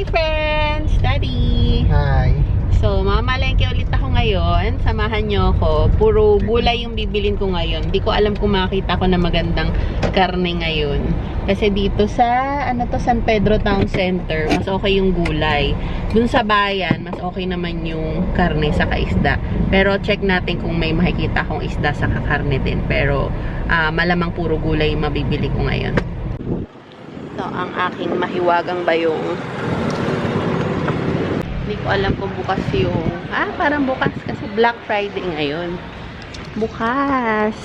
Hi friends! Daddy! Hi. So, mamalengke ulit ako ngayon. Samahan nyo ako. Puro gulay yung bibilin ko ngayon. Hindi ko alam kung makita ko na magandang karne ngayon. Kasi dito sa, San Pedro Town Center, mas okay yung gulay. Dun sa bayan, mas okay naman yung karne sa isda. Pero check natin kung may makikita akong isda sa karne din. Pero malamang puro gulay yung mabibili ko ngayon. Ito ang aking mahiwagang bayong. Hindi ko alam kung bukas yung... parang bukas kasi Black Friday ngayon. Bukas.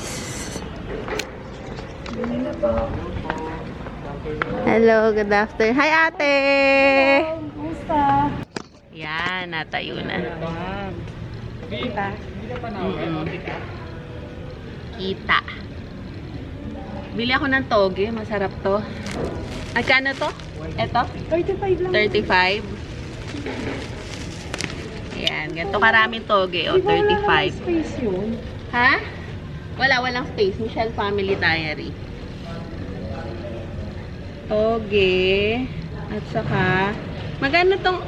Hello, good afternoon. Hi, ate! Hello, kumusta? Yan, natayo na. Kita. Kita. Bili ako ng toge. Masarap to. Magkano to? Ito? 35 lang. 35. Ayan, ganito karaming toge. O, Di ba wala namang 35. space yun? Ha? Walang space. Michelle Family Diary. Toge. At saka, magkano tong,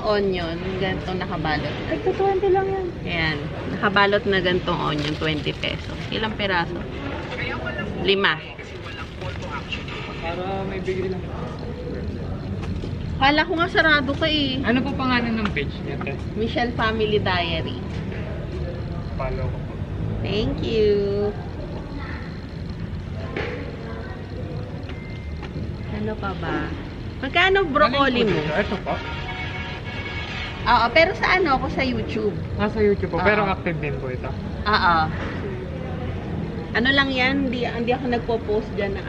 onion? Ganitong nakabalot. Tagto 20 lang yan. Ayan. Nakabalot na ganitong onion. 20 pesos. Ilang peraso? 5. Para may bigay lang. Kala ko nga sarado ka eh. Ano po pangalan ng page niya, te? Michelle Family Diary. Follow ko po. Thank you. Ano pa ba? Magkano broccoli mo? Ito po. Oo, pero sa ako sa YouTube. Nasa YouTube po, pero Oo. active din po ito. Oo. Ano lang yan, hindi ako nagpo-post dyan ng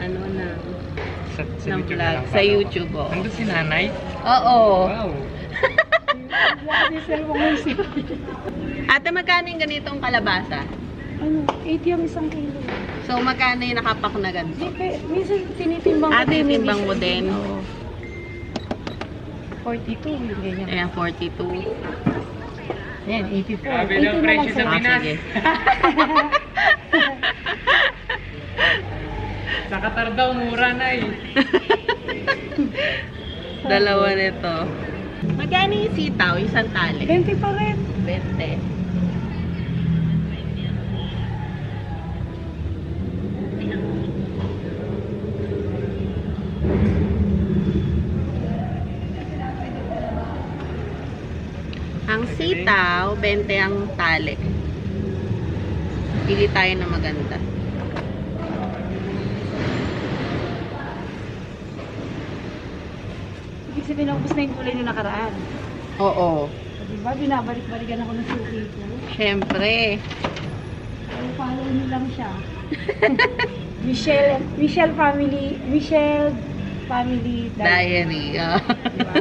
Sa ng YouTube vlog. na lang. Sa follow ko. YouTube, oo. Nandun si nanay? Oo. Wow. Hindi sila mo isip. Ate, magkano yung ganitong kalabasa? Ano, 80 ang isang kilo. So, magkano yung nakapak na ganito? Minsan tinitimbang ko. Ate, timbang mo din. Oo. 42, yung ganyan. Ayan, 42. Ayan, 84. Grabe 80 ng na lang presyo sa sir. Pinas. sige. Sa Qatar daw, mura na eh. Dalawa nito. Magkano yung sitaw? Isang tali? 20 pa rin. 20. Ang sitaw, 20 ang tali. Pili tayo na maganda. Ibig sabihin, naubos na yung kulay na nakaraan. Oo. Diba, binabalik-balikan ako ng suki ko. Syempre. Ay, follow niyo lang siya. Michelle Family Diary. Oh. Diba?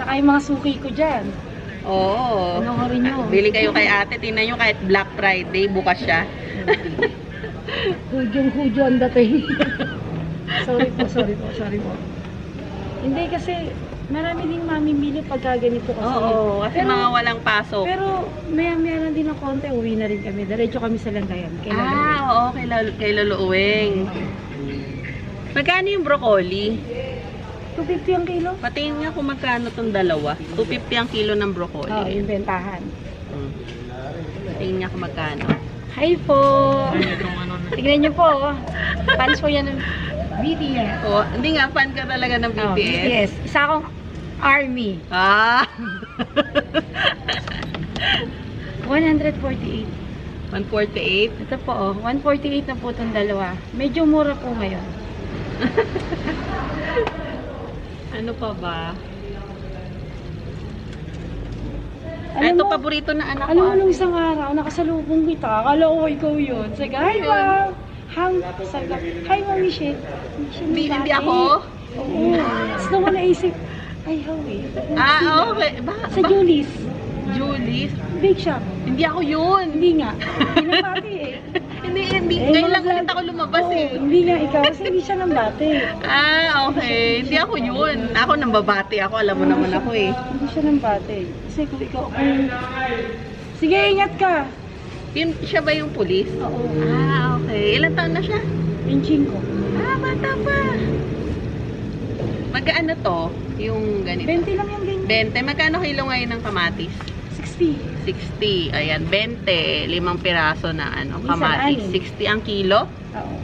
Saka yung mga suki ko dyan. Oo. Ano ko rin yun? Bili kayo kay ate. Tingnan nyo kahit Black Friday, bukas siya. Hudyong-hudyo ang dating. sorry po. Hindi kasi marami ding mamimili pagka ganito kasi. Oo. Kasi mga walang pasok. Pero maya-maya lang din ng konti, uwi na rin kami. Diretso kami sa Langayan. Oo. Kay Lolo Uweng. Magkano yung broccoli? 250 ang kilo. Patingin nga kung magkano tong dalawa. 250 ang kilo ng broccoli. Oo, yung bentahan. Patingin nga kung magkano. Hi po! Itong ano na. Tignan niyo po. Fans ko yan ng BTS. Oh, hindi nga, fan ka talaga ng BTS. BTS. Isa akong ARMY. 148. 148. Ito po 148 na po itong dalawa. Medyo mura po ngayon. Ano pa ba? Alam Ito, mo- paborito na anak ko. Alam mo, nung isang araw, nakasalubong kita. Akala ko ikaw yun. Sabi, hi ma'am! Sabi ko, hi ma'am Michelle. Hindi ako? Oo. Tapos naman naisip, ay Howie. Okay. Sa Julie's. Julie's? Bake shop. Hindi ako yun. Hindi nga. Pinapati eh. Hindi. Eh, Ngayon mga lang ulit vlog- ako lumabas Oo, eh. Hindi nga ikaw, kasi hindi siya nang bate. Okay. Hindi ako yun. Ako nang babati ako. Alam mo naman ako eh. Hindi siya nang bate. Kasi kung ikaw, sige, ingat ka. Siya ba yung pulis? Oo. Okay. Ilan taon na siya? Pinching ko. Bata pa. Magkano to? Yung ganito. 20 lang yung ganyan. 20. Magkano kilo ngayon ng kamatis? 60. 60. Ayan, 20. 5 piraso na ano, Minsan, kamatis. 6. 60 ang kilo. Oo.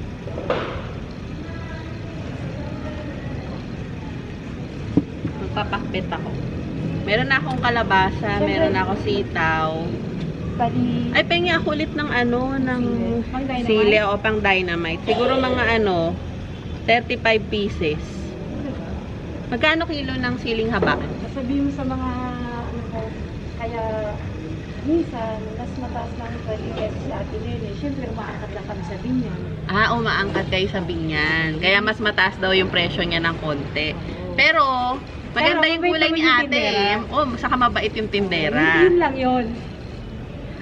Magpapakpit ako. Meron na akong kalabasa, Siyempre. meron na ako sitaw. Bali, Ay, pengi ako ulit ng ano, ng Pang dynamite? sili o pang dynamite. Siguro mga ano, 35 pieces. Magkano kilo ng siling haba? sasabihin mo sa mga ano ko, kaya minsan, mas mataas lang yung 20 pesos sa atin yun eh. Siyempre, umaangkat lang kami sa binyan. Ah, umaangkat kayo sa binyan. Kaya mas mataas daw yung presyo niya ng konti. Pero, maganda Pero, yung mabait gulay naman ni yung ate. tindera. Oh, saka mabait yung tindera. Yun lang yun.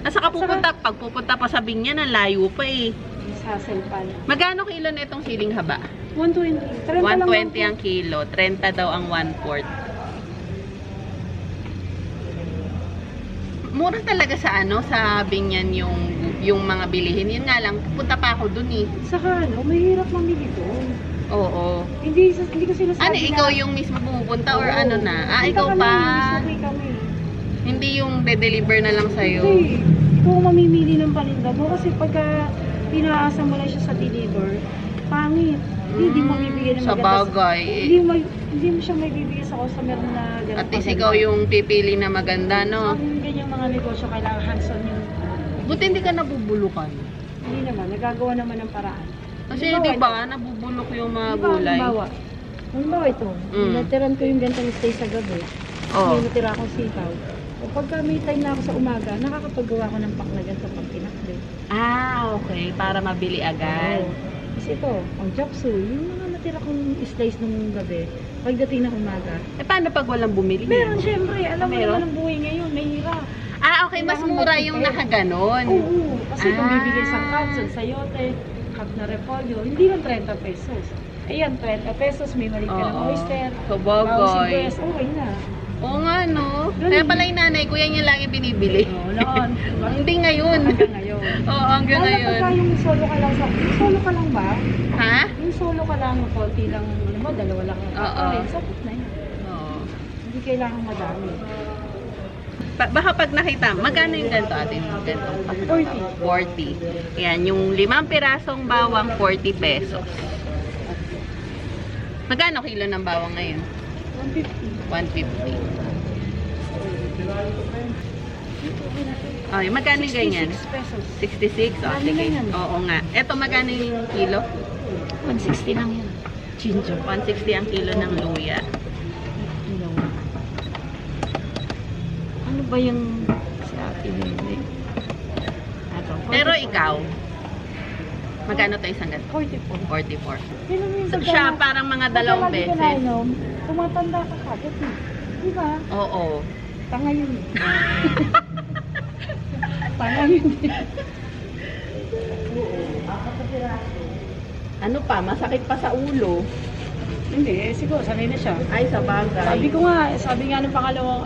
At saka pag pupunta pa sa binyan, ang layo pa eh. Sa cellphone. Magkano kilo na itong siling haba? 120. 30 lang 120 ang kilo, 30 daw ang 1/4. Mura talaga sa ano, sa binyan yung mga bilihin. Yun nga lang, punta pa ako dun eh. Saka ano, mahirap mamili doon. Oo. Hindi ko sinasabi Ano, na- ikaw yung mismo pumupunta or Oo. ano na? Ah, Punta ikaw kami, pa. Sakay kami. Hindi yung de-deliver na lang sa'yo. Hindi. Ikaw ang mamimili ng paninda mo kasi pagka pinaasa mo lang siya sa deliver, pangit. Hindi mo mabibigyan ng Sa bagay. Hindi mo siya may bibigyan sa customer na ganun. At least ikaw yung pipili na maganda, no? Ang ganyang mga negosyo, kailangan hands-on yung... Buti hindi ka nabubulukan. Hindi naman, nagagawa naman ng paraan. Kasi Halimbawa, di ba, nabubulok yung mga Di ba, gulay. Halimbawa ito, Mm. natiran ko yung gantong stay sa gabi. Oh. May natira akong sitaw. O pagka may time na ako sa umaga, nakakapagawa ko ng paklagan sa pagkinakli. Ah, okay. Para mabili agad. Kasi ito, ang japsu, yung mga natira kong slice nung gabi, pagdating ng umaga. Eh, paano pag walang bumili? Meron, syempre. Alam mo Meron? naman ang buhay ngayon, mahirap. Ah, okay. Mas Kailangan mura yung magtipid. nakaganon. Oo, kasi kung Ah. bibigay sa capsule, sayote, cup na repolyo, hindi lang 30 pesos. Ayan, 30 pesos, may maliit ka ng Oo. oyster. Sabagay. bawang sibuyas, okay na. Oo nga, no? Ganun. Kaya pala yung nanay ko, yan yung lagi binibili. Oo, noon. Hindi ngayon. Hanggang ngayon. Oo, hanggang Lalo ngayon. pagka yung solo ka lang yung solo ka lang ba? Ha? Yung solo ka lang, konti lang, alam mo, dalawa lang ang Oo. kakain, sapat na yun. Oo. Hindi kailangan madami. Baka pag nakita, magkano yung ganito atin? Ganito. 40. 40. Yan, yung 5 pirasong bawang, 40 pesos. Magkano kilo ng bawang ngayon? 150. 150. Ay, magkano yung ganyan? 66 pesos. 66? Oh, Ano sige. lang yan? Oo nga. Eto, magkano yung kilo? 160 lang yan. Ginger. 160 ang kilo ng luya. Ano ba yung sa atin yun? Ato, Pero ikaw, magkano tayo isang ganito? 44. 44. Yun naman yung So, siya parang mga dalawang Pagka lagi ka beses. nainom, tumatanda ka kagad eh. Di ba? Oo. Tanga yun eh. Tanga yun eh. Ano pa? Masakit pa sa ulo. Hindi, eh, siguro sanay na siya. Ay, sa bagay. Sabi nga ng pangalawa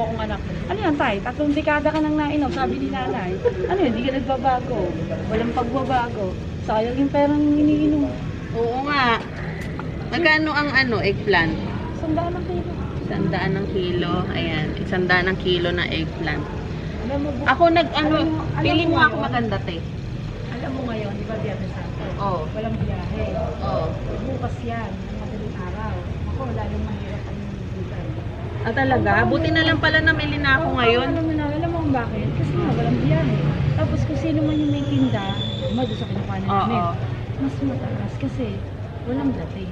kong anak, ano yan tay, 3 dekada ka nang nainom, sabi ni nanay. Ano yun, hindi ka nagbabago. Walang pagbabago. Sayang yung perang iniinom. Oo nga. Magkano ang ano, eggplant? Sandaan ang kilo. 100 ng kilo. Ayan, 100 ng kilo na eggplant. Alam mo, Ako alam pili mo mo ako ngayon? maganda, te. alam mo ngayon, di ba Biyernes Santo? Oo. Walang biyahe. Oo. Bukas yan, ng madaling araw. Ako, lalong mahirap ang bulan. Ah, talaga? Buti na lang pala namili na ako ngayon. Alam mo kung bakit? Kasi nga, walang biyahe. Tapos kung sino man yung may tinda, doon sa kinukuha na namin, Oo. mas mataas kasi walang dating.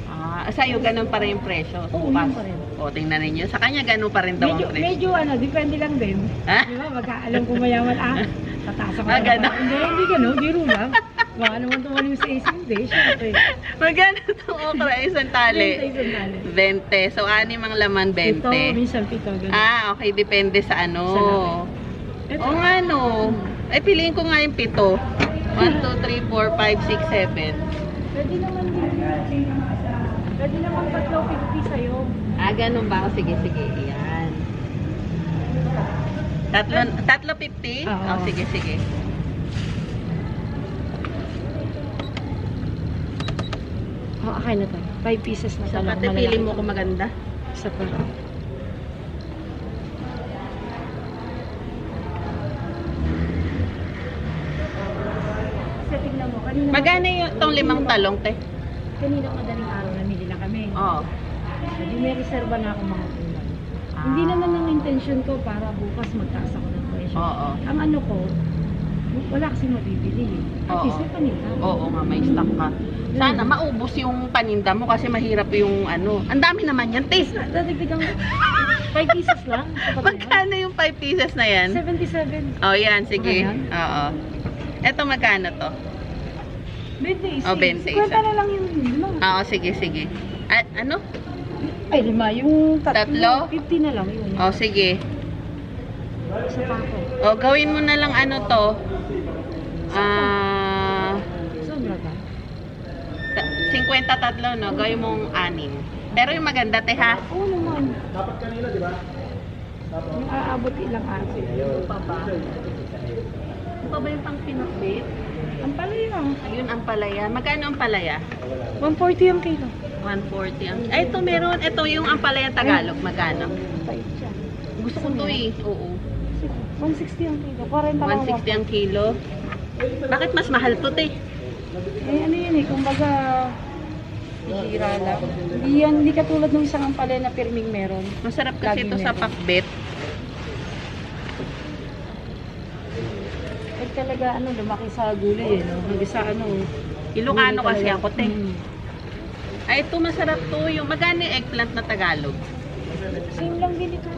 Ah, sa'yo ganun pa rin yung presyo. Oo, Bukas. yun pa rin. O, tingnan ninyo. Sa kanya ganun pa rin daw ang presyo. Medyo depende lang din. Ha? Di ba, magkaalam kung mayaman, tataas ako. Ah, gano'n? Hindi gano'n, biro lang. Baka naman tumalim sa isang day, syempre. Magkano itong okra? Isang tali? 20. 20. So, 6 ang laman, 20. Ito, minsan 7, gano'n. Ah, okay. Depende sa ano. Sa laki. Ito. Oo nga, no. Ay, piliin ko nga yung 7. 1, 2, 3, 4, 5, 6, 7. Pwede naman din. Pwede naman 3.50 sa'yo. Ah, ganun ba? Sige, sige. Ayan. Tatlo 50? Oo. Oh, sige, sige. Oh, akin na to. 5 pieces na So, talong. ate, pili mo kung maganda. Isa pa. Kasi tingnan mo, kanina Magkano yung itong 5 talong, te? kanina madaling araw namili na kami. Oo. Hindi may reserba na akong mga gulay. Ah. Hindi naman ang intention ko para bukas magtaas ako ng presyo. Oo. Ang ano ko, wala kasi mabibili. At Oo. least may paninda. Oo nga, may stock ka. Sana maubos yung paninda mo kasi mahirap yung ano. Ang dami naman yan, te. Dadagdagan 5 pieces lang. Sapat na yan. Magkano yung 5 pieces na yan? 77. Oh, yan, sige. Okay yan? Oo. Eto magkano to? 20 Oh, 20 50 isa. na lang yung lima. Oo, sige, sige. Ano? Ay, lima. Yung Tatlo? 50 na lang yun. Oh, sige. Isa pa ako. Oh, gawin mo na lang ano to. Sobra ba? 53, no? Gawin mong 6. Pero yung maganda, te, ha? Oo naman. Dapat kanina, di ba? Yung aabot ilang araw. Ano pa ba? Ano pa ba yung pang pinakbit? Ang palaya. Ayun, ang palaya. Magkano ang palaya? 140 ang kilo. 140 ang... Ay, ito meron. Ito yung ang palaya Tagalog. Magkano? Pait siya. Gusto ko to eh. Oo. 160 ang kilo. 40 lang. 160 ang kilo. Bakit mas mahal to, te? Eh, ano yun eh, kumbaga, hihira lang. Hindi katulad ng isang ampalaya na pirming meron. Masarap kasi Lagi ito sa meron. pakbet. Eh talaga, ano, lumaki sa gulay eh, no? Hanggang sa ano. Ilocano gulay kasi talaga. ako, te. Ay, ito masarap to. Yung magkano yung eggplant na Tagalog? Same lang din ito.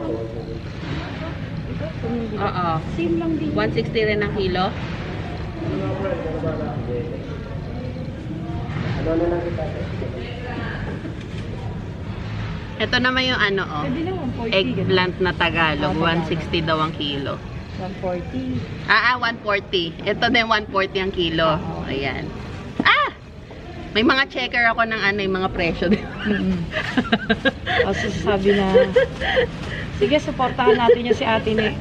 Oo. Same lang din. 160 rin ang kilo. Ito naman yung ano, oh. Pwede lang 140. Eggplant na Tagalog. Ah, 160 daw ang kilo. 140. 140. Ito din 140 ang kilo. Ayan. Ah! May mga checker ako ng ano, yung mga presyo din. Kasi sabi na, sige, supportahan natin yung si ate ni.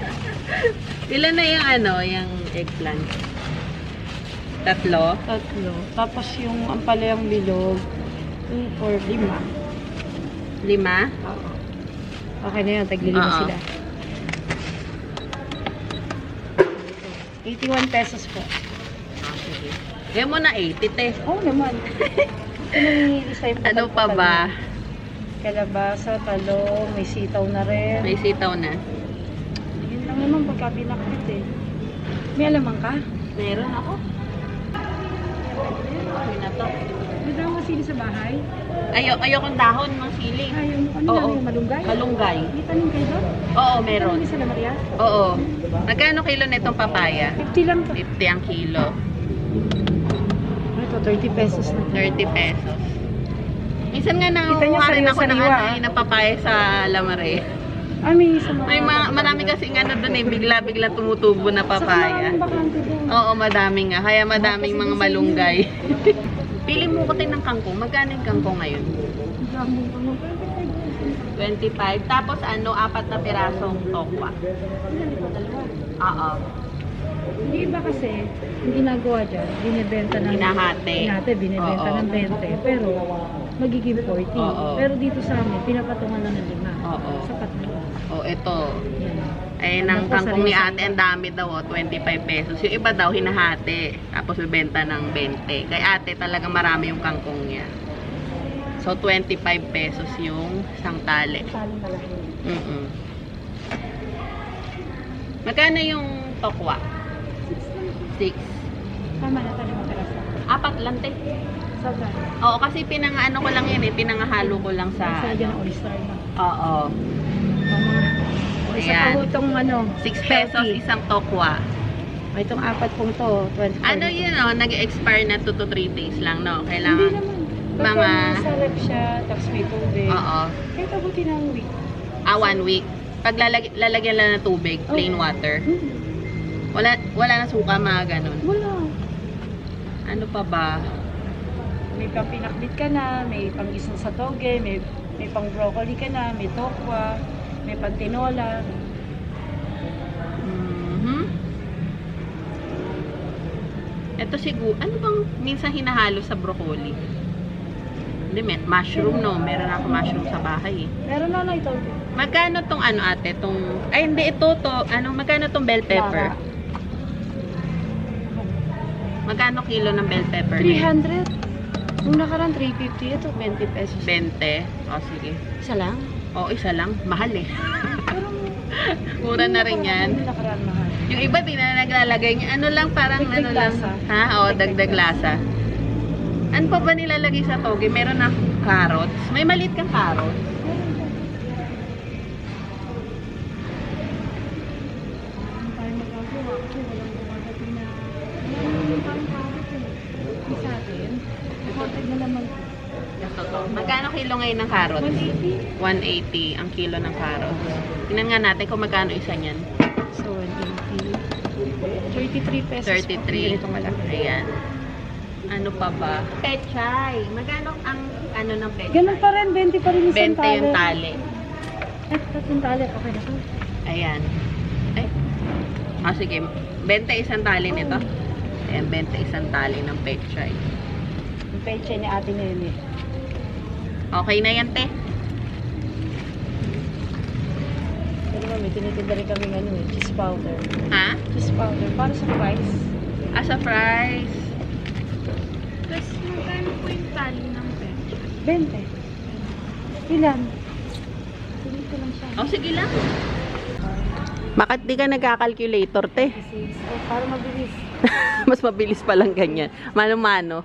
Ilan na yung ano, yung eggplant? 3? Tatlo. Tapos yung ampalayang bilog, 2 or 5. 5? Okay na yun, taglilima Oo. sila. 81 pesos po. Sige. Kaya mo na 80, te. Oo naman. Pinangingilis tayo Ano pa ba? Kalabasa, talong, may sitaw na rin. May sitaw na. Yun lang naman pagka pinakit eh. May alamang ka? Meron ako. Okay na to. May daw masili sa bahay? Ayokong dahon ng siling. Ah, yung ano Oo. lang yung malunggay? Malunggay. May tanim kayo doon? Oo, meron. Tanim sa La Maria? Oo. Magkano kilo nitong papaya? 50 lang to. 50 ang kilo. Ito, 30 pesos na. 30 pesos. Minsan nga Kita niyo, nanguha rin ako ng sariwa-sariwa, ano, eh, ng papaya sa Lamare. Ah, may isa mga... May marami kasing ano doon eh, bigla-bigla tumutubo na papaya. Sa bakante doon. Oo, madami nga. Kaya madaming mga malunggay. Pili mo ko tayo ng kangkong. Magkano yung kangkong ngayon? Dami pa mo. 25. Tapos ano, 4 na pirasong tokwa. Oo. Hindi iba kasi, yung ginagawa dyan, binibenta ng... Hinahati. Hinahati, binibenta Oo. ng 20. Pero, magiging 40. Oo. Pero dito sa amin, pinapatungan lang ng 5. Oo. Sapat na. Oh, ito. Yan. Ay, Ano ng po, kangkong ni sariwa-sariwa. ate, ang dami daw, 25 pesos. Yung iba daw, hinahati. Tapos, bibenta ng 20. Kay ate, talaga marami yung kangkong niya. So, 25 pesos yung isang tali. Tali malaki. Magkano yung tokwa? 6. Tama na tayo makarasa. 4 lang, te. Sobra. Oo, kasi pinangaano ko lang yan eh. Pinangahalo ko lang Sa sa... dyan ang all-star na. Oo. Isa Ayan. pa po itong ano, 6 pesos healthy. isang tokwa. Ay, itong 4 pong to, 25. Ano yun, oh, nag-expire na 2 to 3 days lang, no? Hindi Kailangan... naman. Mga- Pagka sa rep siya, tapos may tubig. Oo. Kahit abutin ng week. 1 week. Pag lalagyan lang ng tubig, plain Oh. water. Wala na suka, mga ganun. Wala. Ano pa ba? May pang pinakbit ka na, may pang isang sa toge, may pang broccoli ka na, may tokwa, may pang tinola. Mhm. Ito siguro, ano bang minsan hinahalo sa broccoli? Hindi, mushroom no. Meron ako mushroom sa bahay eh. Meron na ito. Magkano tong ano ate? Tong, ay hindi, ito to. Ano, magkano tong bell pepper? Magkano kilo ng bell pepper? 300. Nung nakaraan 350. Ito 20 pesos. 20. O, sige. Isa lang? O, isa lang. Mahal eh. Pero Mura na rin yan. Nung nakaraan mahal. Yung iba, di na naglalagay niya. Ano lang, parang Dagdag ano lang. lasa. Ha? O, dagdag lasa. Ano pa ba nilalagay sa toge? Meron na carrots. May maliit kang carrots. Ano tayo magagawa? Kasi walang gumagating na... Walang parang carrot eh. Sa atin. Reported na naman. Magkano kilo ngayon ng carrots? 180. 180 ang kilo ng carrots. Tingnan nga natin kung magkano isa niyan. So, 180. 33 pesos. 33. Ito malaki. Ayan. Ano pa ba? Pechay. Magkano ang ano ng pechay? Ganun pa rin, 20 pa rin isang 20 yung tali. Eh, tatlong tali. Okay na to. Ayan. Ay. Ah, sige. 20 isang tali nito. Ayan, 20 isang tali ng pechay. Yung peche ni Ate Nene. Okay na yan, te. Pero may tinitinda rin kami ano eh, cheese powder. Ha? Cheese powder. Para sa price. As a fries. Plus, magkano po yung tali ng peche? 20. Ilan? Sige ko lang siya. Oh, sige lang. Bakit di ka nagka-calculator, te? Kasi, para mabilis. Mas mabilis pa lang ganyan. Mano-mano.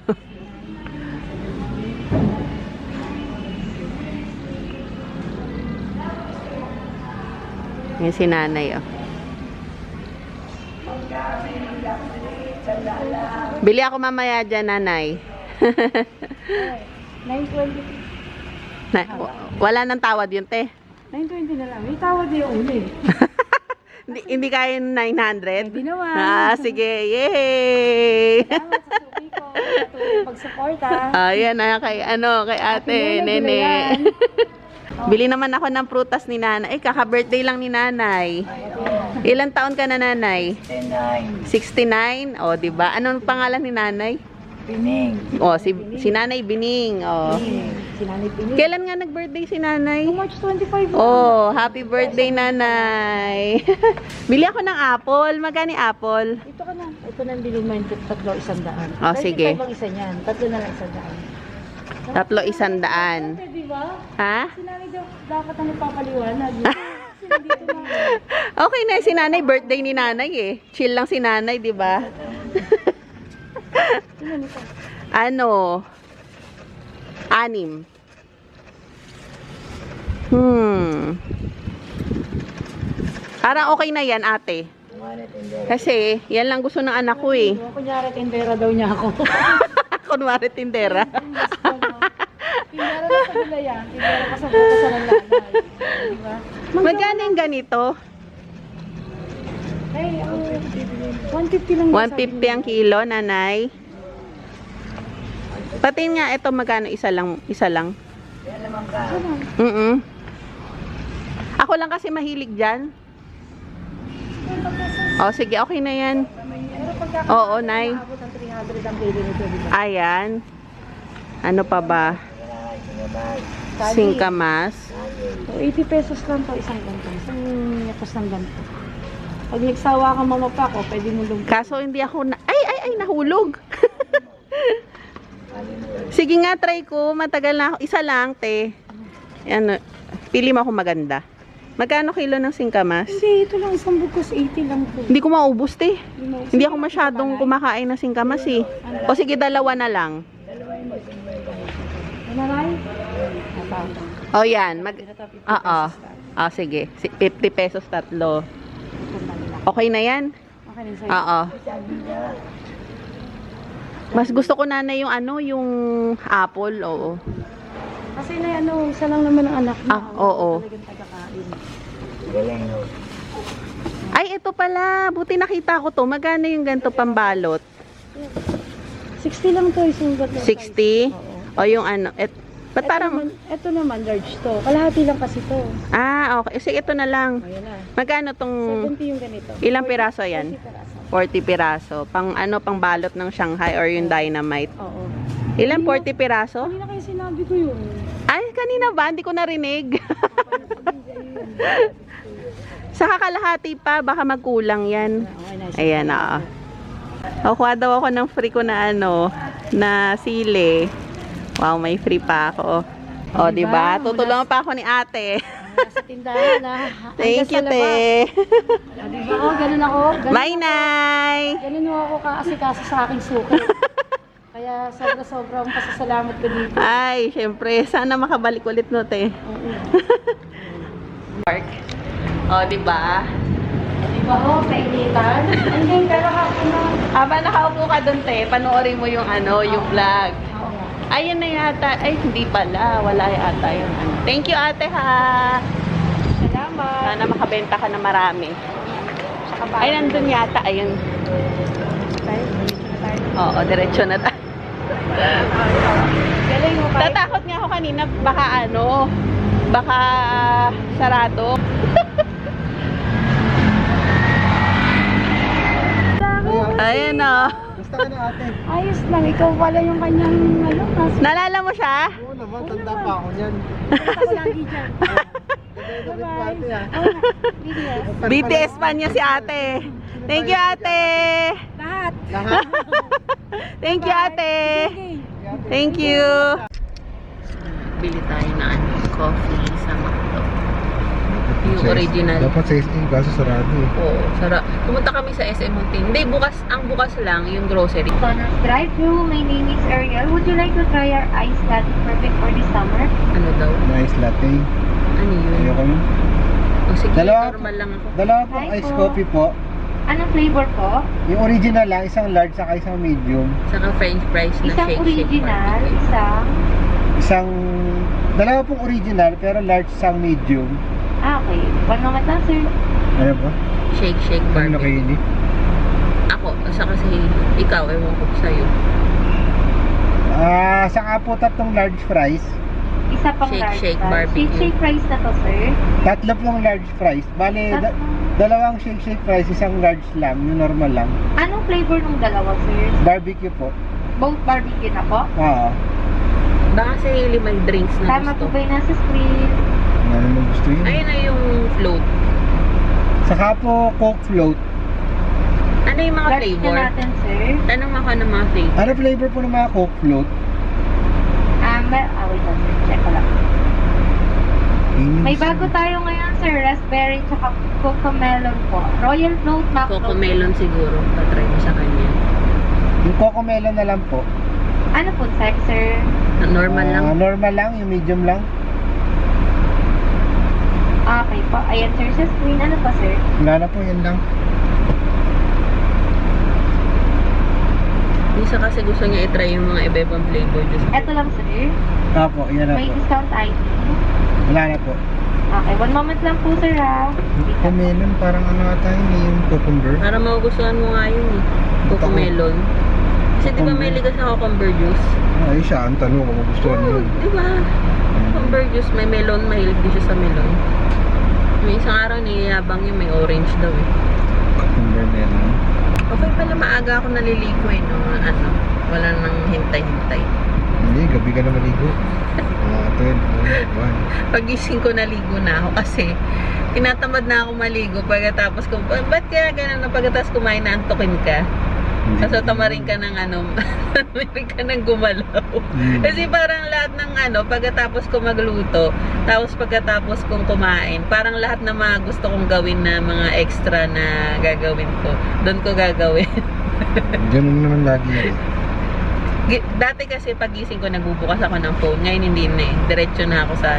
Yan si nanay, oh. Bili ako mamaya dyan, nanay. 920. Wala nang tawad yun, te. 920 na lang. May tawad yung uli. Hindi kaya yung 900? Hindi naman. Ah, sige. Yay! Salamat sa suki ko. Patuloy pag-support Ayan na kay kay ate, nene. Bili naman ako ng prutas ni nanay. Kaka-birthday lang ni nanay. Ilang taon ka na, nanay? 69. 69? O, diba? Anong pangalan ni nanay? Bining. O, si nanay Bining. O. Si Nanay Bining. Kailan nga nag-birthday si nanay? March 25 lang. Oh, happy birthday, nanay. Bili ako ng apple. Magkano yung apple? Ito ka na. Ito na ang bilhin mo yung tatlo 100. Oh, sige. 35 ang isa niyan. Tatlo na lang 100. Tatlo 100. Ate, di ba? Ha? Si Nanay dapat ang nagpapaliwanag. Kasi nandito na. Okay na si nanay, birthday ni nanay eh. Chill lang si nanay, di ba? Tingnan ito. Ano? 6. Parang okay na yan, ate. Kasi, yan lang gusto ng anak ko eh. Kunyari, tindera daw niya ako. Kunwari tindera. Tindera na sa nila yan. Tindera ka sa bukas sa nanay. Di ba? Magkano yung ganito? Ay, 150 lang. 150 ang kilo, nanay. Pati nga, ito magkano? Isa lang. Ako lang kasi mahilig dyan. O, sige, okay na yan. Oo, nay. Abot ang 300 ang pili nito, di ba? Ayan. Ano pa ba? Singkamas. So, 80 pesos lang to isang ganito. Isang yakos ng ganito. Pag nagsawa ka mamapa ko, pwede mo lumpa. Kaso hindi ako na... Ay, nahulog. Sige nga, try ko. Matagal na ako. Isa lang, te. Ano, pili mo ako maganda. Magkano kilo ng singkamas? Hindi, ito lang isang bugos, 80 lang to. Hindi ko maubos, te. Hindi Hindi ako masyadong kumakain ng singkamas, eh. O sige, 2 na lang. Manaray? O yan. Oo. Sige. 50 pesos 3. Okay na yan? Okay na sa'yo. Oo. Mas gusto ko nanay yung yung apple, oo. Kasi na isa lang naman ang anak mo. Oo. Talagang tagakain. Ay, ito pala. Buti nakita ko to. Magkano yung ganito pambalot? 60 lang to, isang ba't 60? Oo. O yung ba't parang... Ito naman, large to. Kalahati lang kasi to. Okay. Sige, ito na lang. Ayan na. Magkano tong... 70 yung ganito. Ilang piraso yan? 40 piraso. 40 piraso. Pang balot ng Shanghai or yung dynamite. Oo. Ilan? 40 piraso? Kanina kayo sinabi ko yun. Ay, kanina ba? Hindi ko narinig. Sa kakalahati pa, baka magkulang yan. Okay na. Ayan, oo. Kukuha daw ako ng free ko na na sili. Wow, may free pa ako. O, Diba? diba? Tutulungan pa ako ni ate. Sa tindahan na. Thank you, te. Diba ako? Ganun ako. Bye, Nay! Ganun ako kaasikaso sa aking suki. Kaya sobra-sobrang pasasalamat ko dito. Ay, syempre. Sana makabalik ulit no, te. Park. O, diba? Diba ako? Kainitan. Hindi, pero ako na. Aba, nakaupo ka dun, te. Panoorin mo yung yung vlog. Oo nga. Ayun na yata. Ay, hindi pala. Wala yata yung Thank you, ate, ha. Salamat. Sana makabenta ka na marami. Ay, nandun yata. Ayun. Oo, diretso na tayo. Galing mo pa. Tatakot nga ako kanina. Baka sarado. Ayun, o. Basta ka na ate. Ayos lang. Ikaw pala yung kanyang Nalala mo siya? Oo naman, tanda pa ako niyan. lagi dyan. Gagawin ko ate ah. BTS fan niya si ate. Thank you, ate. Lahat. Lahat. Thank you, ate. Thank you. Bili tayo na coffee sa McDo. Yung original. Dapat sa SM, kaso sarado eh. Oo, sarap. Pumunta kami sa SM Muntin. Hindi, ang bukas lang yung grocery. Donald's Drive-Thru. My name is Ariel. Would you like to try our ice latte perfect for this summer? Ano daw? Nice latte. Ano yun? Ayoko yun. O sige, Dalawa- normal lang ako. Dalawa po Hi ice po. coffee po. Anong flavor po? Yung original lang, isang large saka isang medium. Saka french fries na Isang shake original, barbecue. isang... Dalawa pong original pero large isang medium. Okay. One moment lang, sir. Ano po? Shake Ano barbecue. kaili? Ako, saka si ikaw, ewan ko sa'yo. Saka po tatlong large fries. Isa pang Shake, large shake, fries. barbecue. Shake fries na to, sir. Tatlo pong large fries. Bale, dalawang shake fries, isang large lang, yung normal lang. Anong flavor ng dalawa, sir? Barbecue po. Both barbecue na po? Oo. Baka si Hailey may drinks na Tama gusto. po ba yung nasa screen? Ano mo gusto yun? Ayun na yung float. Saka po Coke float. Ano yung mga Large na flavor? natin, sir. Tanong ako ng mga flavor. Ano flavor po ng mga Coke float? Wait lang, sir. Check ko lang. May bago tayo ngayon, sir. Raspberry tsaka cocomelon po. Royal float, mac float. Cocomelon siguro. Patry mo sa kanya. Yung Coco Melon na lang po. Ano po, sir? Normal lang. Normal lang, yung medium lang. Okay po. Ayan, sir. Sa screen. Ano pa, sir? Wala na po, yan lang. Isa kasi gusto niya i-try yung mga iba-ibang flavor. Just Ito lang, sir. Opo, yan na May po. discount ID. Wala na po. Okay, one moment lang po, sir, ha? Coco Melon, parang ano ata yun, yung cucumber. para magugustuhan mo nga yun eh. Cocomelon. Kasi di ba may ligas na cucumber juice? Ay, siya ang tanong kung magustuhan mo yun. Di ba? Cucumber juice, may melon, mahilig din siya sa melon. May isang araw niyayabang yung may orange daw eh. Cucumber melon. Okay pala maaga ako naliligo eh, no? Wala nang hintay-hintay. Hindi, gabi ka na maligo. 12, 1. Pagising ko naligo na ako kasi tinatamad na ako maligo pagkatapos ko, ba't kaya ganun na pagkatapos kumain na antukin ka? Kasi tamarin ka ng tamarin ka ng gumalaw. Kasi parang lahat ng pagkatapos ko magluto, tapos pagkatapos kong kumain, parang lahat na mga gusto kong gawin na mga extra na gagawin ko, doon ko gagawin. Ganun naman lagi yan. Dati kasi pagising ko nagbubukas ako ng phone, ngayon hindi na eh. Diretso na ako sa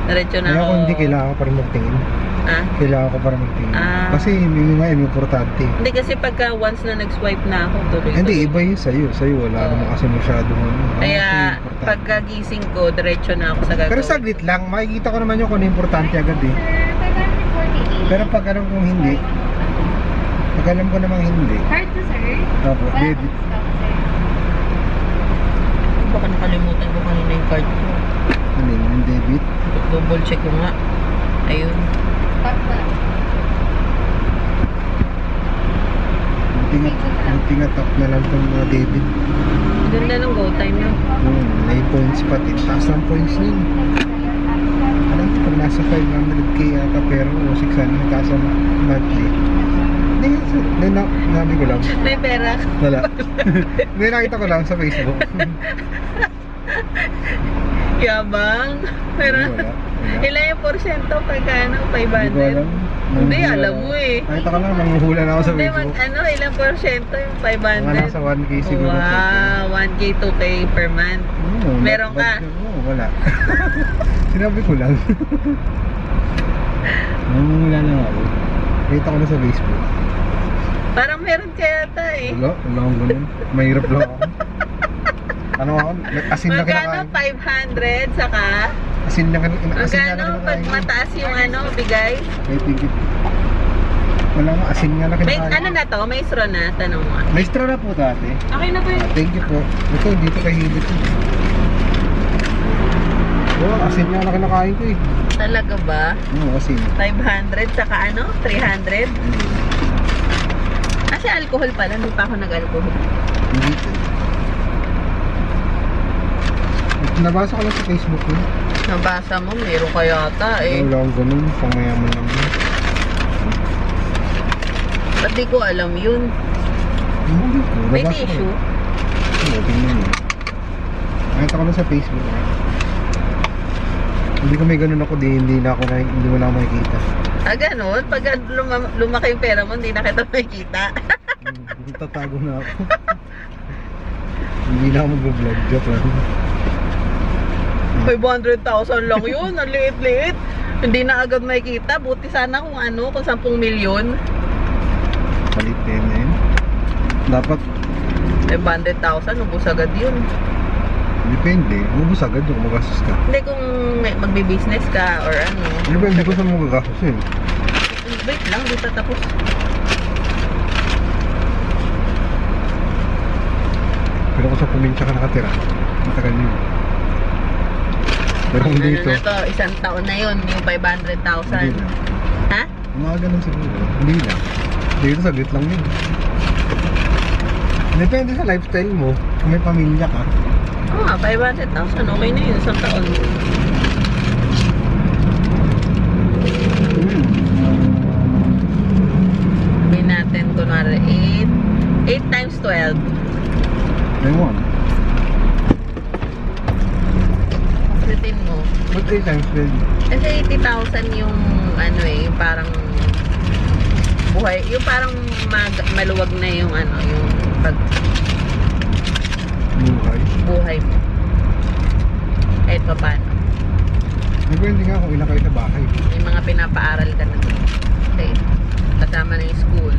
diretso na Kaya ako. kung hindi, kailangan ko para magtingin. Ah? Kailangan ko para magtingin. Kasi hindi nga yun, importante. Hindi kasi pagka once na nag-swipe na ako, tuloy. Hindi, iba yun sa'yo. Sa'yo, wala naman kasi masyadong Kaya importante. pagkagising ko, diretso na ako sa gagawin. Pero saglit lang, makikita ko naman yung kung ano importante agad eh. Sir, 548. Pero pag alam kong hindi, pag alam ko namang hindi, Card to, sir. opo, Wala debit. pong discount, sir. Baka nakalimutan ko kanina yung card ko. Ano yun, yung debit? Double check ko nga. Ayun. Tap mo lang. Yung tingatap na lang itong mga debit. Ganda ng go time no? May points pati. Taas ng points nun. Alam ko, pag nasa 500k yata pero 600 taas ang monthly. Hindi, nabi ko lang. May pera. Wala. Hindi, nakita ko lang sa Facebook. Yabang. Pero, Wala. ilan yung porsyento pagka ano, Hindi ko 500? alam. Hindi, alam mo eh. Nakita ko lang, nanguhula na ako sa Hindi, Facebook. ilang porsyento yung Mga nasa 500? 1k siguro. Wow, 1K, 2K per month. Meron ka? Oo, wala. Sinabi ko lang. Nanguhula na ako. Nakita ko na sa Facebook. Parang meron ka yata eh. Wala akong ganun. Mahirap lang ako. Ano ako? Asin na Magkano kinakain. 500 saka? Asin na kinakain. Magkano pag mataas yung ano, bigay? May tigit. Wala nga, asin nga na May, kinakain. ano na to? May straw na? Tanong mo. May straw na po dati. Okay na ba yun? Thank you po. Ito, dito kay Hilit. Oo, asin nga na kinakain ko eh. Talaga ba? Oo, asin. 500 saka ano? 300? Kasi alcohol pala, hindi pa ako nag-alcohol. Hindi po. Nabasa ko lang sa Facebook yun. Nabasa mo, meron ka yata eh. Wala akong ganun, pang mayaman lang yun. Ba't di ko alam yun? Hindi po. May Nabasa ko tissue? lang. Oo, tingnan mo. Nakita ko lang sa Facebook. Hindi ko may ganun ako, hindi mo na ako makikita. Ah, ganun? Pag lumaki yung pera mo, hindi na kita makikita. Tatago na ako. Hindi na ako mag-vlog. Joke lang. 500,000 lang yun, ang liit-liit. Hindi na agad makikita. Buti sana kung ano, kung 10 milyon. Palit din na yun. Dapat, 500,000, ubus agad yun. depende. Ubus agad yung magastos ka. Hindi kung magbi-business ka or ano. Depende ko sa mga gagastos yun. Wait lang, di tatapos. Pero kung sa probinsya ka nakatira, matagal yun. Pero kung Ano dito, na to, isang taon na yun, yung 500,000. hindi na. Ha? Mga ganun siguro. Hindi na. Dito saglit lang yun. Depende sa lifestyle mo. Kung may pamilya ka. Oo nga, 500,000, okay na yun, isang taon. Sabihin natin, kunwari, 8 times 12. Ewan. Sabihin mo. But 8 times 12. Kasi 80,000 yung ano eh, yung parang buhay, yung parang maluwag na yung ano, yung Buhay. buhay mo. Kahit pa paano. Depende nga kung ilan kayo sa bahay. May mga pinapaaral ka na doon. Kasi kasama na yung school.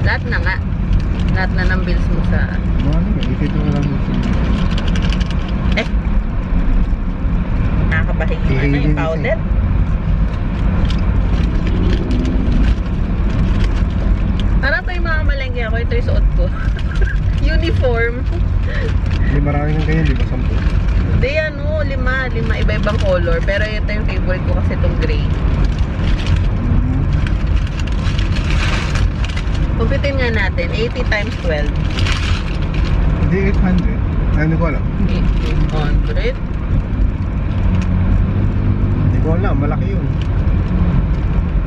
Lahat na nga. Lahat na ng bills mo sa Mga ano ba? 82 na lang yung nakakabahing yung ano, yung powder. Parang ito yung mga malengke ako. Ito yung suot ko. Uniform. Hindi marami ng ganyan, di ba? 10. Hindi ano, 5 iba-ibang color. Pero ito yung favorite ko kasi itong gray. Kumpitin nga natin, 80 times 12. Hindi 800. Hindi ko alam. 800. Hindi ko alam, malaki yun.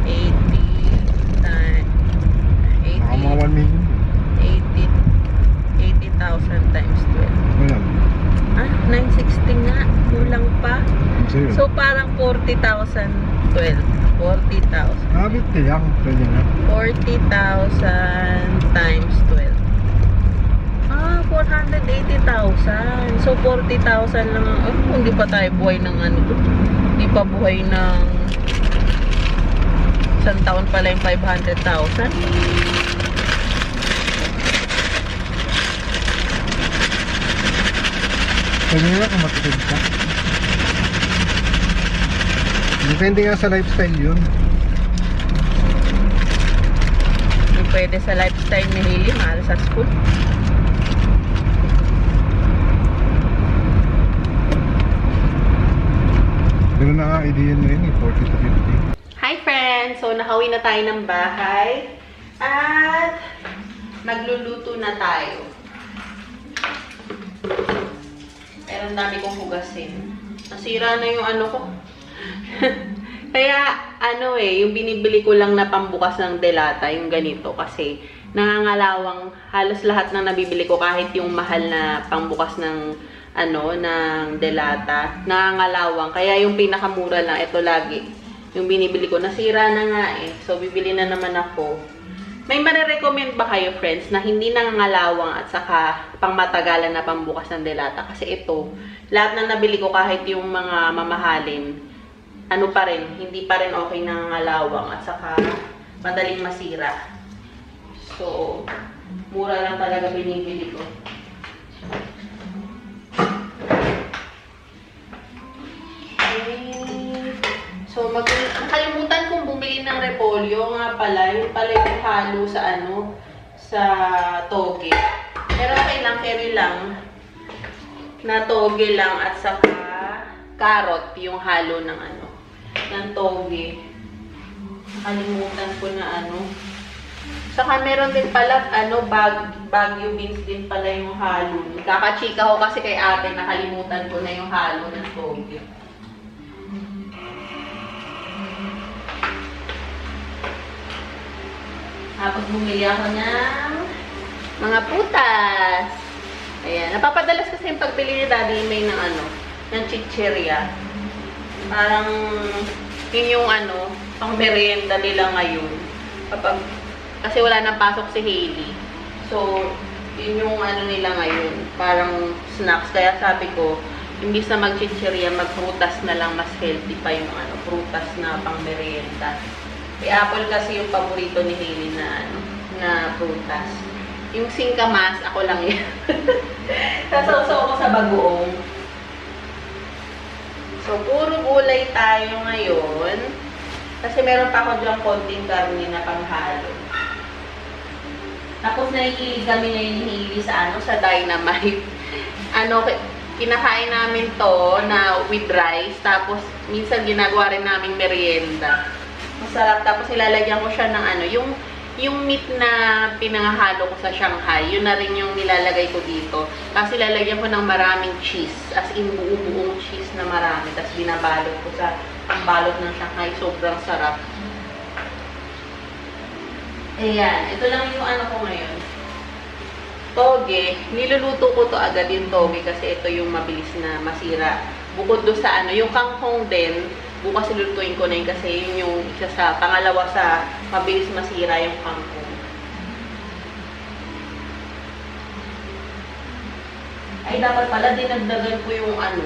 80 times Baka mga 1 million. 80,000 times 12. Wala. Ah, 960 nga. Kulang pa. Sa'yo. So, parang 40,000 12. 40,000. Nakabit kaya kung pwede na. 40,000 times 12. Ah, 480,000. So, 40,000 lang. Oh, hindi pa tayo buhay ng ano to. Hindi pa buhay ng isang taon pala yung 500,000. Pwede na kung matipid ka. Depende nga sa lifestyle yun. Hindi pwede sa lifestyle ni Hailey, mahal sa school. Pero na nga, idea na yun eh, 40 to 50. Hi friends! So, nakauwi na tayo ng bahay. At magluluto na tayo. pero ang dami kong hugasin. Nasira na yung ano ko. Kaya, yung binibili ko lang na pambukas ng delata, yung ganito, kasi nangangalawang halos lahat ng nabibili ko, kahit yung mahal na pambukas ng, ng delata, nangangalawang. Kaya yung pinakamura lang, ito lagi, yung binibili ko. Nasira na nga eh. So, bibili na naman ako. May marirecommend ba kayo, friends, na hindi nangangalawang at saka pangmatagalan na pambukas ng delata? Kasi ito, lahat na nabili ko, kahit yung mga mamahalin, pa rin, hindi pa rin okay nangangalawang at saka madaling masira. So, mura lang talaga binibili ko. So, nakalimutan kong bumili ng repolyo nga pala. Yung pala yung halo sa sa toge. Pero okay lang, carry lang. Na toge lang at saka carrot yung halo ng ng toge. Nakalimutan ko na Saka meron din pala, Baguio beans din pala yung halo. Kakachika ko kasi kay ate, nakalimutan ko na yung halo ng toge. Tapos bumili ako ng mga putas. Ayan. Napapadalas kasi yung pagbili ni Daddy May ng ng chichirya. Parang yun yung pang merienda nila ngayon. Kasi wala nang pasok si Hailey. So, yun yung nila ngayon. Parang snacks. Kaya sabi ko, imbis na mag-chichirya, mag-prutas na lang, mas healthy pa yung prutas na pang merienda. Apple kasi yung paborito ni Hailey na prutas. Yung singkamas, ako lang yan. Sasaw-saw ako sa bagoong. So, puro gulay tayo ngayon. Kasi meron pa ako dyan konting karne na panghalo. Tapos nakikilig kami ngayon ni Hailey sa Dynamite. Kinakain namin to na with rice. Tapos, minsan ginagawa rin namin merienda. Masarap. Tapos ilalagyan ko siya ng yung meat na pinangahalo ko sa Shanghai, yun na rin yung nilalagay ko dito. Tapos ilalagyan ko ng maraming cheese. As in, buo-buong cheese na marami. Tapos binabalot ko sa pangbalot ng Shanghai. Sobrang sarap. Ayan. Ito lang yung ko ngayon. Toge. Niluluto ko to agad yung toge kasi ito yung mabilis na masira. Bukod do sa yung kangkong din, bukas lulutuin ko na yun kasi yun yung isa sa pangalawa sa mabilis masira yung kangkong. Ay, dapat pala dinagdagan ko yung ano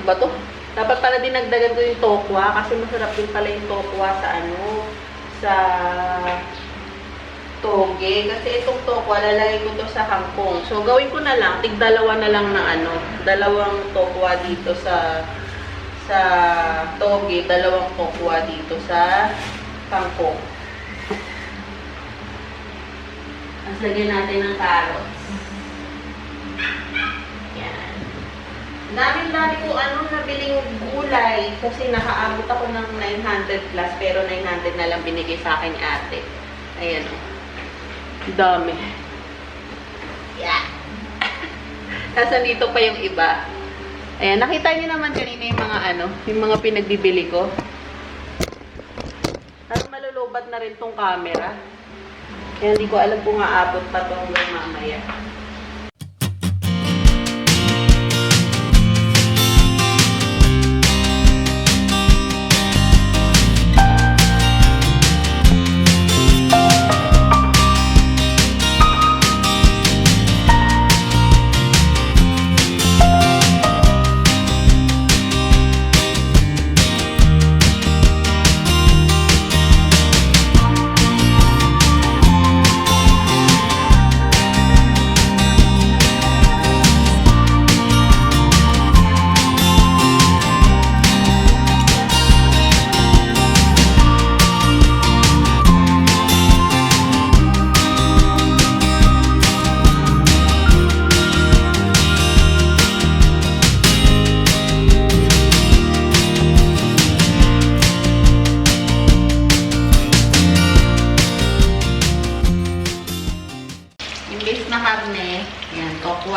ba to? Dapat pala dinagdagan ko yung tokwa kasi masarap din pala yung tokwa sa sa toge. Kasi itong tokwa, lalagay ko to sa kangkong. So, gawin ko na lang, tig-dalawa na lang ng dalawang tokwa dito sa toge, dalawang tokwa dito sa kangkong. Tapos lagyan natin ng carrots. Yan. Dami ko nabiling gulay kasi nakaabot ako ng 900 plus pero 900 na lang binigay sa akin ni ate. Ayan o. Dami. Yeah. Tapos nandito pa yung iba. Ayan, nakita niyo naman kanina yung mga pinagbibili ko. Tapos malulubat na rin tong camera. Kaya hindi ko alam kung aabot pa to hanggang mamaya.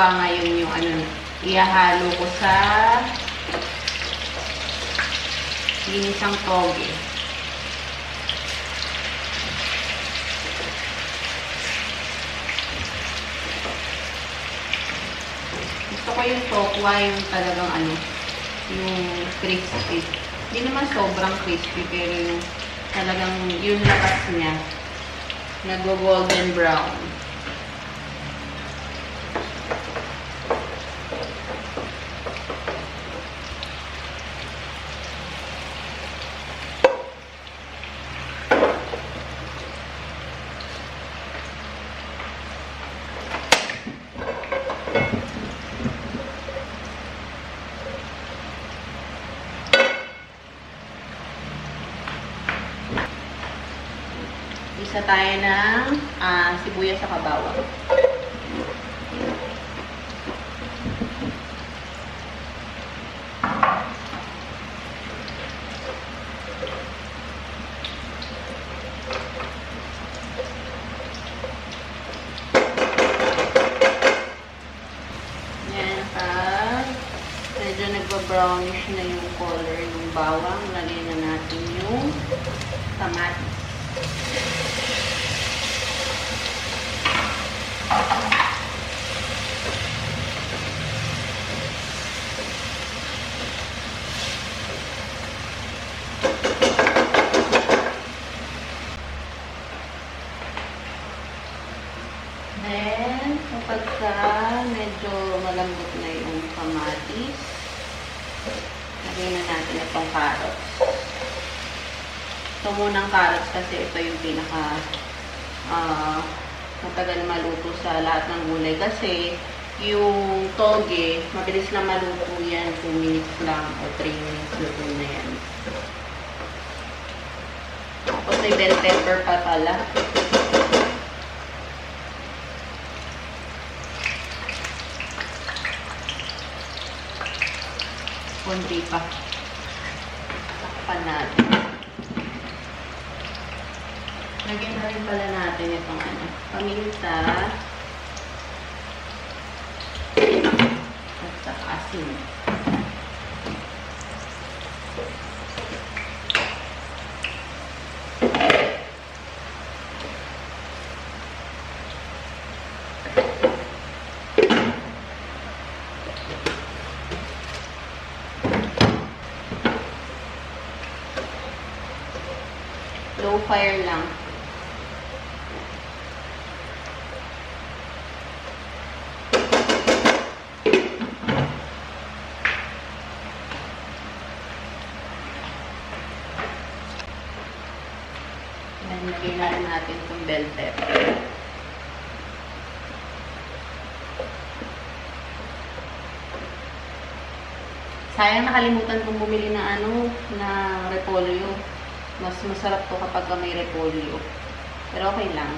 ginagawa ngayon yung ano, ihahalo ko sa ginisang toge. Gusto ko yung tokwa, yung talagang ano, yung crispy. Hindi naman sobrang crispy, pero yung talagang yung labas niya, nag-golden brown. Isa tayo ng sibuyas sa bawang. Yan, pag medyo nagba-brownish na yung color ng bawang, lagyan na natin yung kamatis. Then, kapag medyo malambot na yung kamatis, lagyan na natin itong carrots. Ito munang carrots kasi ito yung pinaka matagal maluto sa lahat ng gulay. Kasi yung toge, mabilis na maluto yan. 2 minutes lang o 3 minutes luto na yan. Tapos may bell pepper pa pala. Konti pa. Takpan natin. Lagyan na rin pala natin itong ano, paminta at saka asin. Low fire lang. Then, lagyan na rin natin itong bell pepper. Sayang nakalimutan kong bumili ng ano, na repolyo. Mas masarap to kapag may repolyo. Pero okay lang.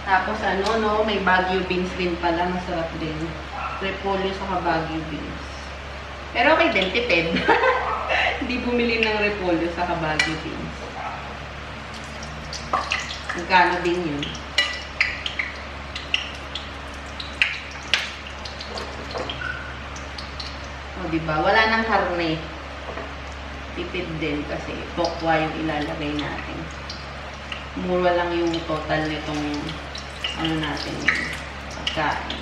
Tapos ano, no, may Baguio beans din pala. Masarap din. Repolyo saka Baguio beans. Pero okay din, tipid. Hindi bumili ng repolyo saka Baguio beans. Magkano din yun? O, diba? Wala nang karne. Tipid din kasi tokwa yung ilalagay natin. Mura lang yung total nitong ano natin yung pagkain.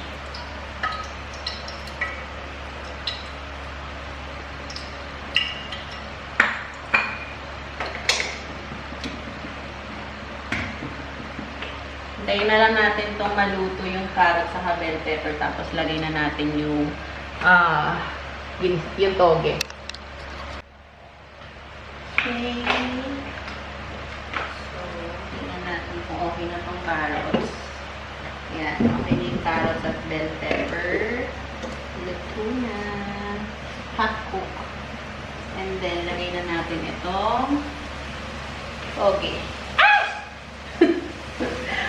Hintayin na lang natin itong maluto yung carrot sa bell pepper tapos lagay na natin yung yung toge. Okay. So, tingnan natin kung okay na itong carrots. Yan, okay na yung carrots at bell pepper. Luto na. Half cook. And then, lagay na natin itong toge.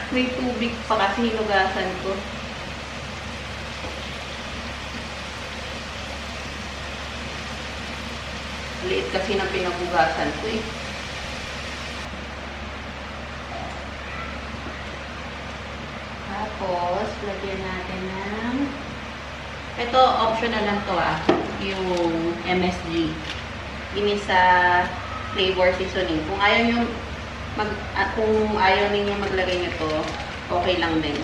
May tubig pa kasi hinugasan ko. Liit kasi ng pinagugasan ko eh. Tapos, lagyan natin ng... Ito, optional lang to yung MSG. Ini sa flavor seasoning. Kung ayaw ninyo maglagay nito, okay lang din.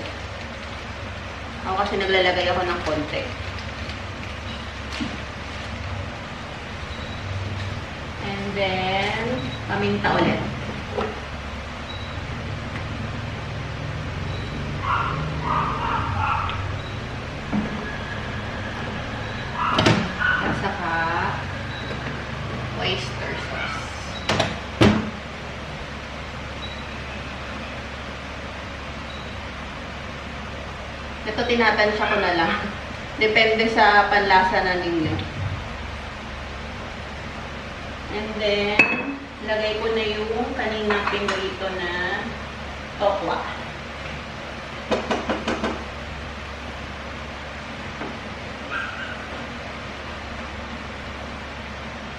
Ako kasi naglalagay ako ng konti. And then, paminta ulit. At saka, oyster sauce. Ito, tinatansya ko na lang. Depende sa panlasa na ninyo. And then, lagay ko na yung kaninang pinrito na tokwa.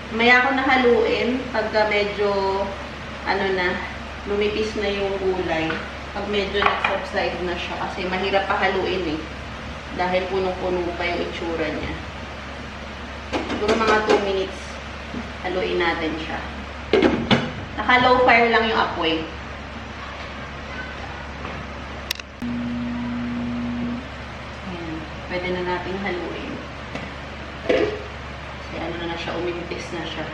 Maya ko nahaluin pagka medyo lumipis na yung gulay. Pag medyo nag-subside na siya kasi mahirap pa haluin dahil punong-puno pa yung itsura niya. Siguro mga 2 minutes haluin natin siya. Naka-low fire lang yung apoy. Ayan. Pwede na natin haluin. Kasi na siya, umintis na siya.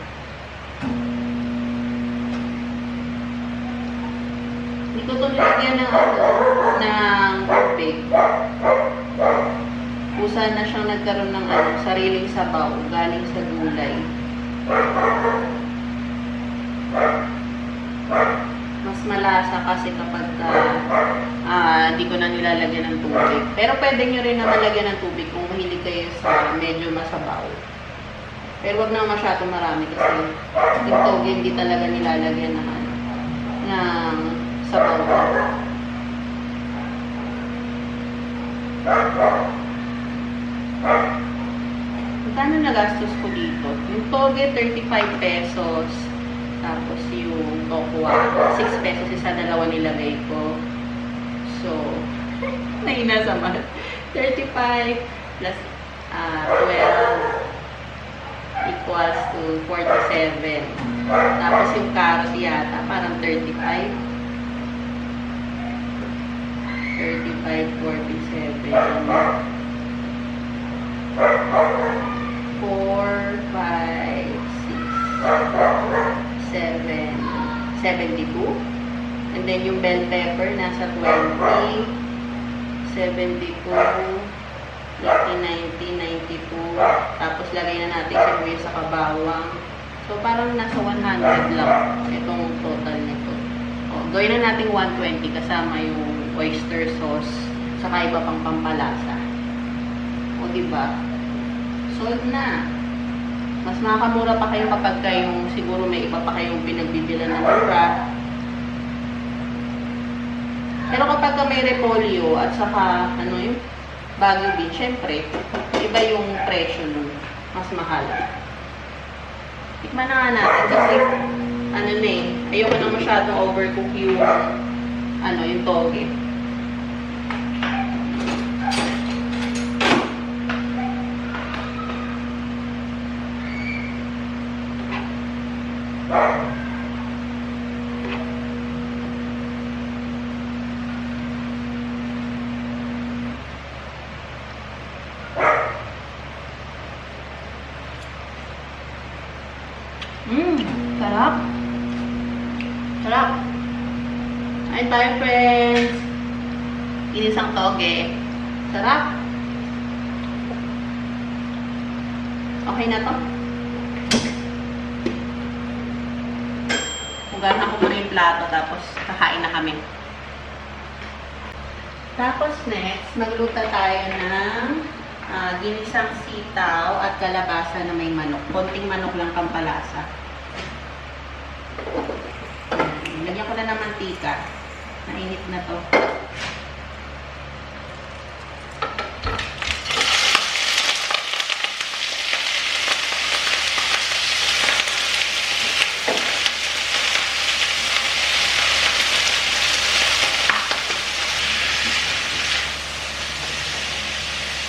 Hindi ko ito nilagyan ng tubig. Kusa na siyang nagkaroon ng sariling sabaw galing sa gulay. Mas malasa kasi kapag hindi ko na nilalagyan ng tubig. Pero pwede nyo rin na malagyan ng tubig kung mahilig kayo sa medyo masabaw. Pero wag na masyadong marami kasi yung toge hindi talaga nilalagyan ng sabaw. Magkano nagastos ko dito? Yung toge, 35 pesos. Tapos yung tokwa, 6 pesos isa dalawa nilagay ko. So, nahinasa mahal. 35 plus 12 equals to 47. Tapos yung carrot yata, parang 35. 35, 47. 4, 5, 6, 7, 72. And then yung bell pepper, nasa 20, 72, 80, 90, 92. Tapos lagay na natin sibuyas sa kabawang. So parang nasa 100 lang itong total nito. O, gawin na natin 120 kasama yung oyster sauce saka iba pang pampalasa. O diba? Sold na. Mas makakamura pa kayo kapag kayong siguro may iba pa kayong pinagbibilan na mura. Pero kapag may repolyo at saka yung Baguio Beach, syempre, iba yung presyo nun. Mas mahal. Tikman na nga natin kasi, ayoko na masyadong overcook yung, yung toge. Sarap. Sarap. Ayun tayo, friends. Inisang toge. Sarap. Okay na to. Hugasan ko muna yung plato, tapos kakain na kami. Tapos next, magluto tayo ng ginisang sitaw at kalabasa na may manok. Konting manok lang pampalasa. Lagyan ko na ng mantika. Mainit na to.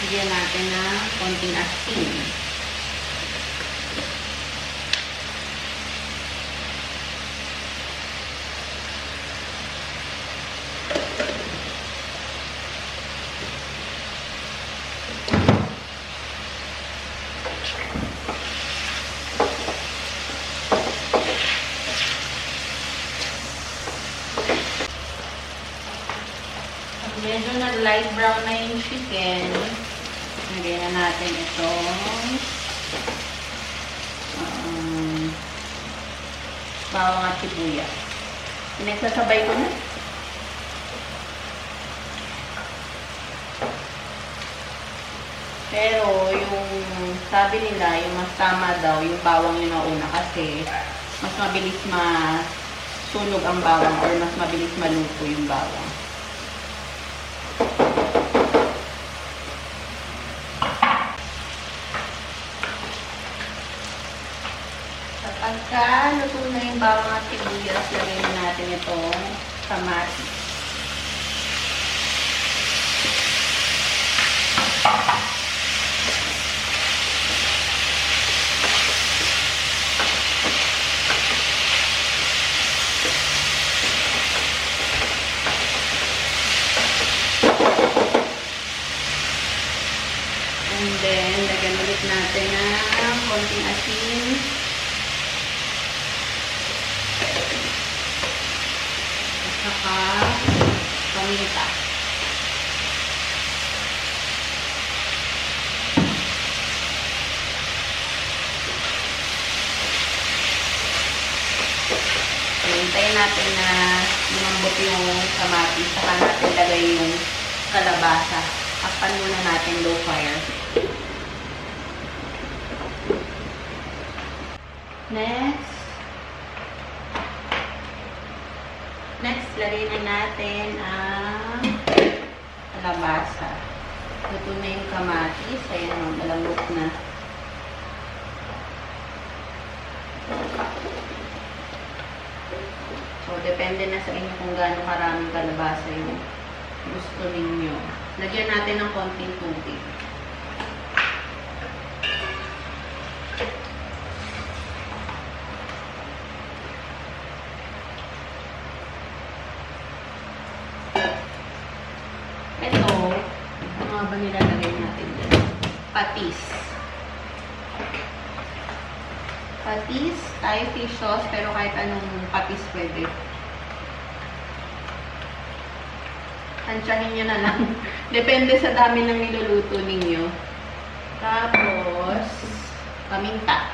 Lagyan natin ng konting asin. Medyo nag-light brown na yung chicken. Lagyan na natin itong bawang at sibuyas. Pinagsasabay ko na. Pero yung sabi nila, yung mas tama daw, yung bawang yun nauna kasi mas mabilis masunog ang bawang or mas mabilis maluto yung bawang. Pagka luto na yung bawang at sibuyas, lagyan na natin itong kamatis. And then, lagyan ulit natin ng konting asin. Saka paminta. Hintayin natin na lumambot yung kamatis. Saka natin lagay yung kalabasa. Takpan muna natin low fire. Next, lagay na natin ang kalabasa. Luto na yung kamatis. Ayan, malamok na. So, depende na sa inyo kung gaano karaming kalabasa yung gusto ninyo. Lagyan natin ng konting tubig. Ito, ano nga ba nilalagay natin dyan? Patis. Patis, Thai fish sauce, pero kahit anong patis pwede. Tansyahin nyo na lang. Depende sa dami ng niluluto ninyo. Tapos, paminta.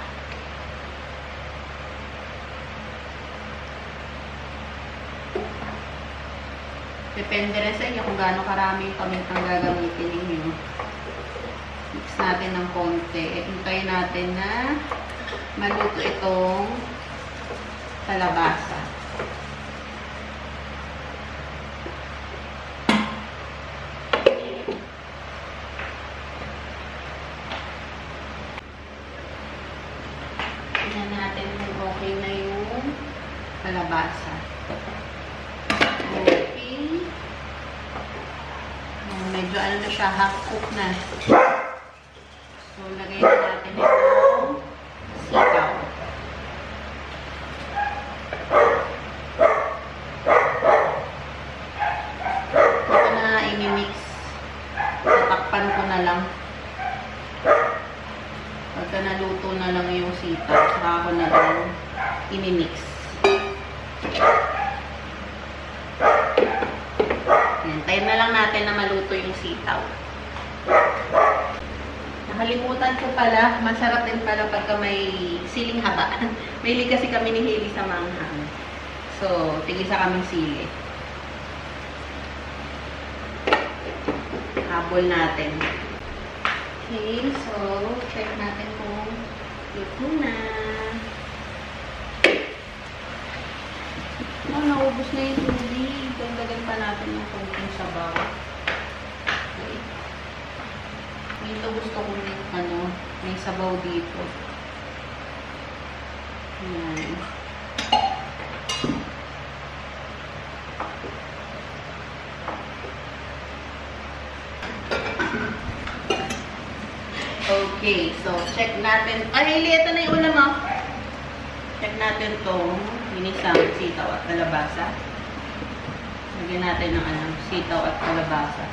Depende rin sa inyo kung gaano karami yung pamintang gagamitin ninyo. Mix natin ng konti. Hintayin natin na maluto itong kalabasa. Tingnan natin kung okay na yung kalabasa. Okay. Medyo ano na siya, half cook na. So, lagay na natin itong sitaw. Ito na i-mix. Takpan ko na lang. Pagka naluto na lang yung sitaw, saka ko na lang i-mix. Hintayin na lang natin na maluto yung sitaw. Nakalimutan ko pala, masarap din pala pagka may siling haba. Mahilig kasi kami ni Hailey sa manghang. So, tigisa kaming sili. Habol natin. Okay, so, check natin kung luto na. Naubos na yung tubig. Dagdagan pa natin yung konting sabaw. Okay. Dito gusto ko may sabaw dito. Ayan. Okay, so check natin. Ay, Hailey, ito na yung ulam mo. Check natin tong ginisang sitaw at kalabasa. Lagyan natin ng sitaw at kalabasa.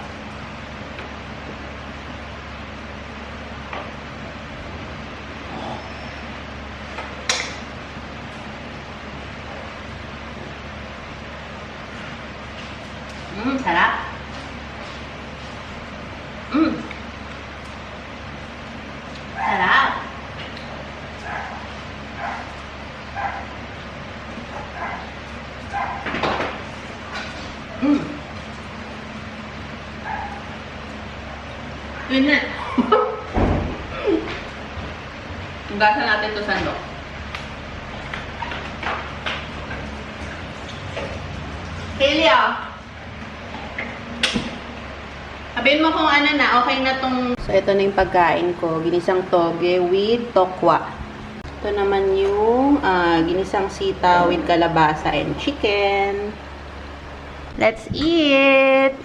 Sarap. Sarap. Yun na. Hugasan natin to sandok. Hailey, sabihin mo kung ano na, okay na tong... So, ito na yung pagkain ko. Ginisang toge with tokwa. Ito naman yung ginisang sitaw with kalabasa and chicken. Let's eat!